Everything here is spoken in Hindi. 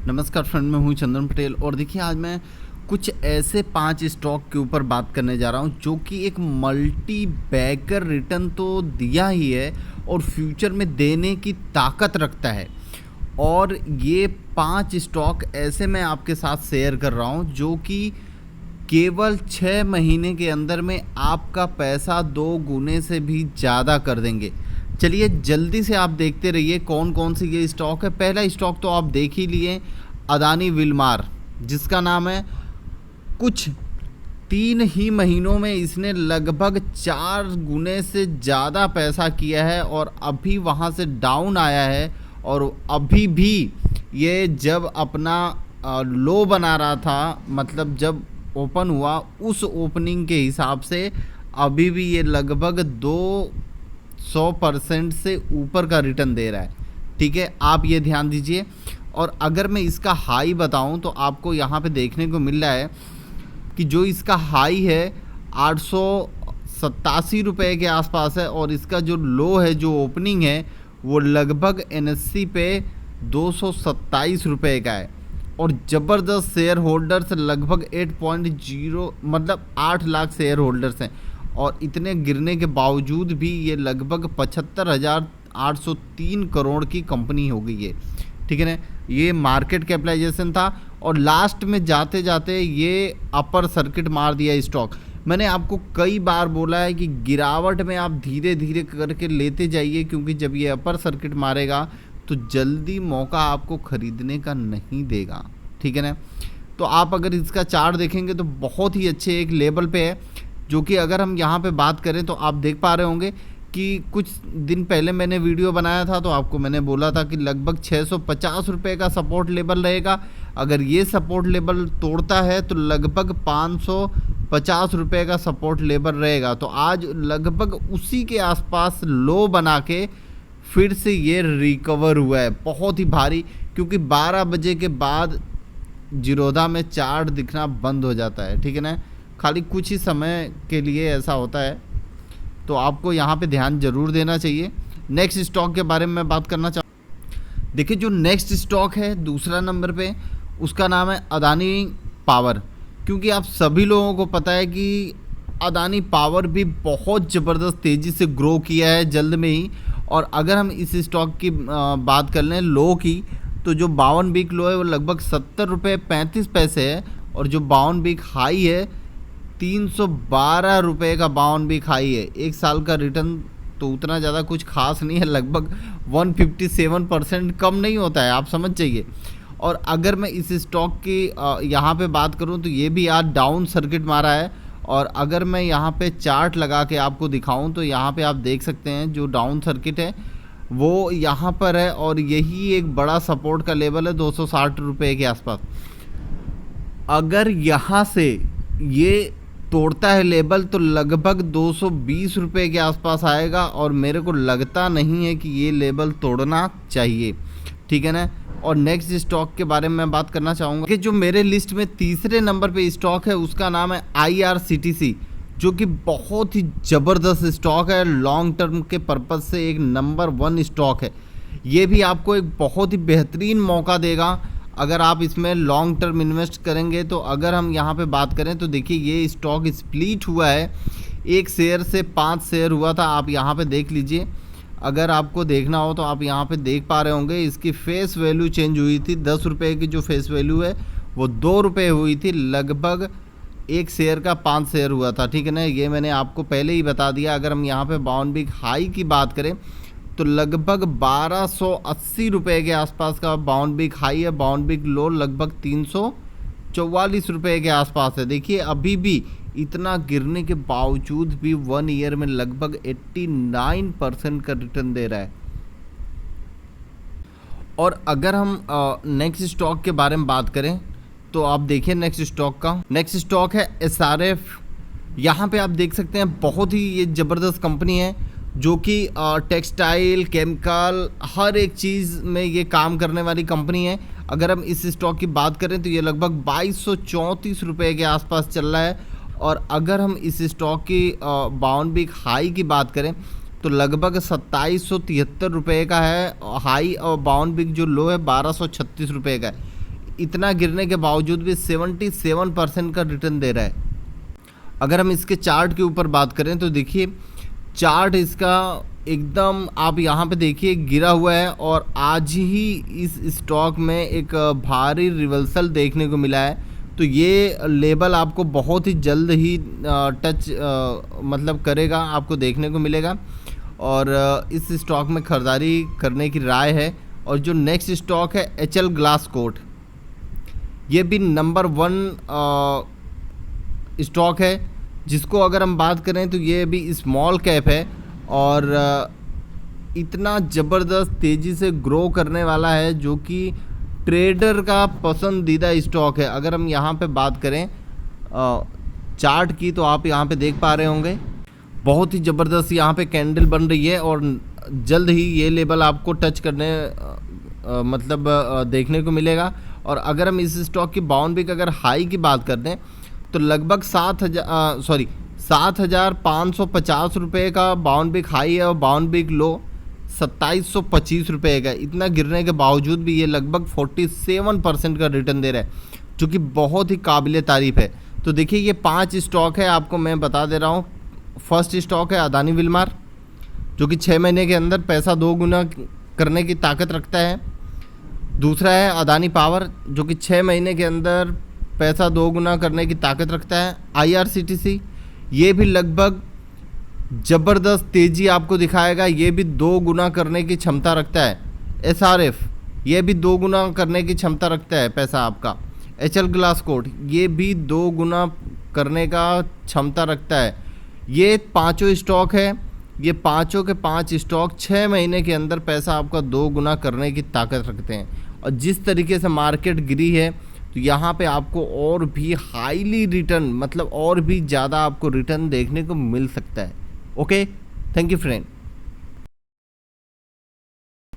नमस्कार फ्रेंड, मैं हूं चंदन पटेल और देखिए आज मैं कुछ ऐसे 5 स्टॉक के ऊपर बात करने जा रहा हूं जो कि एक मल्टी बैगर रिटर्न तो दिया ही है और फ्यूचर में देने की ताकत रखता है। और ये 5 स्टॉक ऐसे मैं आपके साथ शेयर कर रहा हूं जो कि केवल 6 महीने के अंदर में आपका पैसा 2 गुने से भी ज़्यादा कर देंगे। चलिए जल्दी से आप देखते रहिए कौन कौन सी ये स्टॉक है। पहला स्टॉक तो आप देख ही लिए, अदानी विलमार, जिसका नाम है। कुछ 3 ही महीनों में इसने लगभग 4 गुने से ज़्यादा पैसा किया है और अभी वहाँ से डाउन आया है। और अभी भी ये जब अपना लो बना रहा था, मतलब जब ओपन हुआ उस ओपनिंग के हिसाब से अभी भी ये लगभग 200% से ऊपर का रिटर्न दे रहा है। ठीक है, आप ये ध्यान दीजिए। और अगर मैं इसका हाई बताऊं तो आपको यहाँ पे देखने को मिल रहा है कि जो इसका हाई है 887 रुपये के आसपास है और इसका जो लो है, जो ओपनिंग है, वो लगभग एनएससी पे 227 रुपये का है। और ज़बरदस्त शेयर होल्डर्स लगभग 8.0 मतलब 8 लाख शेयर होल्डर्स हैं। और इतने गिरने के बावजूद भी ये लगभग 75,803 करोड़ की कंपनी हो गई है। ठीक है ना, ये मार्केट कैपिटलाइजेशन था और लास्ट में जाते जाते ये अपर सर्किट मार दिया स्टॉक। मैंने आपको कई बार बोला है कि गिरावट में आप धीरे धीरे करके लेते जाइए, क्योंकि जब ये अपर सर्किट मारेगा तो जल्दी मौका आपको खरीदने का नहीं देगा। ठीक है ना, तो आप अगर इसका चार्ट देखेंगे तो बहुत ही अच्छे एक लेवल पे है, जो कि अगर हम यहाँ पे बात करें तो आप देख पा रहे होंगे कि कुछ दिन पहले मैंने वीडियो बनाया था तो आपको मैंने बोला था कि लगभग 650 रुपये का सपोर्ट लेवल रहेगा। अगर ये सपोर्ट लेवल तोड़ता है तो लगभग 550 रुपये का सपोर्ट लेवल रहेगा। तो आज लगभग उसी के आसपास लो बना के फिर से ये रिकवर हुआ है बहुत ही भारी, क्योंकि 12 बजे के बाद जीरोधा में चार्ट दिखना बंद हो जाता है। ठीक है ना, खाली कुछ ही समय के लिए ऐसा होता है, तो आपको यहाँ पे ध्यान जरूर देना चाहिए। नेक्स्ट स्टॉक के बारे में मैं बात करना चाहूँ। देखिए जो नेक्स्ट स्टॉक है दूसरा नंबर पे, उसका नाम है अदानी पावर। क्योंकि आप सभी लोगों को पता है कि अदानी पावर भी बहुत ज़बरदस्त तेज़ी से ग्रो किया है जल्द में ही। और अगर हम इस स्टॉक की बात कर लें लो की, तो जो 52 वीक लो है वो लगभग 70 रुपये 35 पैसे है और जो 52 वीक हाई है 312 रुपये का 52 वीक हाई है। एक साल का रिटर्न तो उतना ज़्यादा कुछ खास नहीं है, लगभग 157% कम नहीं होता है, आप समझ जाइए। और अगर मैं इस स्टॉक की यहाँ पे बात करूँ तो ये भी आज डाउन सर्किट मारा है। और अगर मैं यहाँ पे चार्ट लगा के आपको दिखाऊं तो यहाँ पे आप देख सकते हैं जो डाउन सर्किट है वो यहाँ पर है और यही एक बड़ा सपोर्ट का लेवल है 260 रुपये के आसपास। अगर यहाँ से ये तोड़ता है लेवल तो लगभग 220 रुपये के आसपास आएगा और मेरे को लगता नहीं है कि ये लेवल तोड़ना चाहिए। ठीक है ना। और नेक्स्ट स्टॉक के बारे में मैं बात करना चाहूँगा कि जो मेरे लिस्ट में तीसरे नंबर पे स्टॉक है उसका नाम है IRCTC, जो कि बहुत ही ज़बरदस्त स्टॉक है। लॉन्ग टर्म के पर्पज़ से एक नंबर 1 स्टॉक है। ये भी आपको एक बहुत ही बेहतरीन मौका देगा अगर आप इसमें लॉन्ग टर्म इन्वेस्ट करेंगे। तो अगर हम यहाँ पे बात करें तो देखिए ये स्टॉक स्प्लिट हुआ है, एक शेयर से 5 शेयर हुआ था, आप यहाँ पे देख लीजिए। अगर आपको देखना हो तो आप यहाँ पे देख पा रहे होंगे इसकी फेस वैल्यू चेंज हुई थी। 10 रुपये की जो फेस वैल्यू है वो 2 रुपये हुई थी, लगभग एक शेयर का 5 शेयर हुआ था। ठीक है ना, ये मैंने आपको पहले ही बता दिया। अगर हम यहाँ पे बाउंड बिग हाई की बात करें तो लगभग 1280 रुपये के आसपास का बाउंड बिग हाई है। बाउंड बिग लो लगभग 344 रुपये के आसपास है। देखिए अभी भी इतना गिरने के बावजूद भी 1 ईयर में लगभग 89% का रिटर्न दे रहा है। और अगर हम नेक्स्ट स्टॉक के बारे में बात करें तो आप देखिए नेक्स्ट स्टॉक है SRF। यहाँ पे आप देख सकते हैं बहुत ही ये ज़बरदस्त कंपनी है जो कि टेक्सटाइल, केमिकल, हर एक चीज़ में ये काम करने वाली कंपनी है। अगर हम इस स्टॉक की बात करें तो ये लगभग 2234 रुपये के आसपास चल रहा है। और अगर हम इस स्टॉक की बाउंड बिग हाई की बात करें तो लगभग 2773 रुपये का है हाई और बाउंड बिग जो लो है 1236 रुपये का है। इतना गिरने के बावजूद भी 77% का रिटर्न दे रहा है। अगर हम इसके चार्ट के ऊपर बात करें तो देखिए चार्ट इसका एकदम आप यहाँ पे देखिए गिरा हुआ है, और आज ही इस स्टॉक में एक भारी रिवर्सल देखने को मिला है। तो ये लेवल आपको बहुत ही जल्द ही टच मतलब करेगा, आपको देखने को मिलेगा, और इस स्टॉक में खरीदारी करने की राय है। और जो नेक्स्ट स्टॉक है HL ग्लासकोट, ये भी नंबर 1 स्टॉक है, जिसको अगर हम बात करें तो ये भी स्मॉल कैप है और इतना ज़बरदस्त तेज़ी से ग्रो करने वाला है, जो कि ट्रेडर का पसंदीदा स्टॉक है। अगर हम यहाँ पे बात करें चार्ट की, तो आप यहाँ पे देख पा रहे होंगे बहुत ही ज़बरदस्त यहाँ पे कैंडल बन रही है, और जल्द ही ये लेवल आपको टच करने मतलब देखने को मिलेगा। और अगर हम इस स्टॉक की बाउंड वीक अगर हाई की बात करते हैं तो लगभग 7,550 रुपये का बाउंड वीक हाई है, और बाउंड वीक लो 2,725 रुपये का। इतना गिरने के बावजूद भी ये लगभग 47% का रिटर्न दे रहा है, जो कि बहुत ही काबिल तारीफ़ है। तो देखिए ये 5 स्टॉक है, आपको मैं बता दे रहा हूँ। फर्स्ट स्टॉक है अदानी विलमार, जो कि 6 महीने के अंदर पैसा 2 गुना करने की ताकत रखता है। दूसरा है अदानी पावर, जो कि 6 महीने के अंदर पैसा 2 गुना करने की ताकत रखता है। IRCTC, ये भी लगभग ज़बरदस्त तेज़ी आपको दिखाएगा, ये भी 2 गुना करने की क्षमता रखता है। SRF, ये भी 2 गुना करने की क्षमता रखता है पैसा आपका। HL ग्लासकोट, ये भी 2 गुना करने का क्षमता रखता है। ये 5 स्टॉक है, ये 5 के 5 स्टॉक 6 महीने के अंदर पैसा आपका 2 गुना करने की ताकत रखते हैं। और जिस तरीके से मार्केट गिरी है, तो यहाँ पे आपको और भी हाईली रिटर्न, मतलब और भी ज़्यादा आपको रिटर्न देखने को मिल सकता है। Okay, thank you friend.